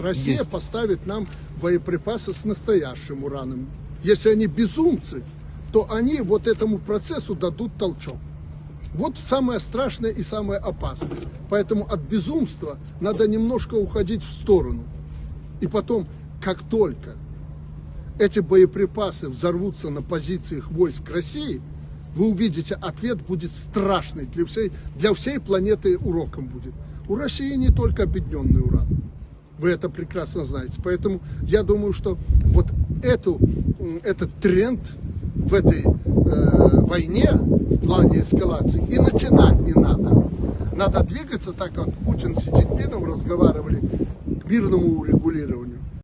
Россия поставит нам боеприпасы с настоящим ураном. Если они безумцы, то они вот этому процессу дадут толчок. Вот самое страшное и самое опасное. Поэтому от безумства надо немножко уходить в сторону. И потом, как только эти боеприпасы взорвутся на позициях войск России, вы увидите, ответ будет страшный. Для всей планеты уроком будет. У России не только объединенный уран. Вы это прекрасно знаете. Поэтому я думаю, что вот этот тренд в этой войне, в плане эскалации, и начинать не надо. Надо двигаться так, как Путин с Си Цзиньпином разговаривали, к мирному урегулированию.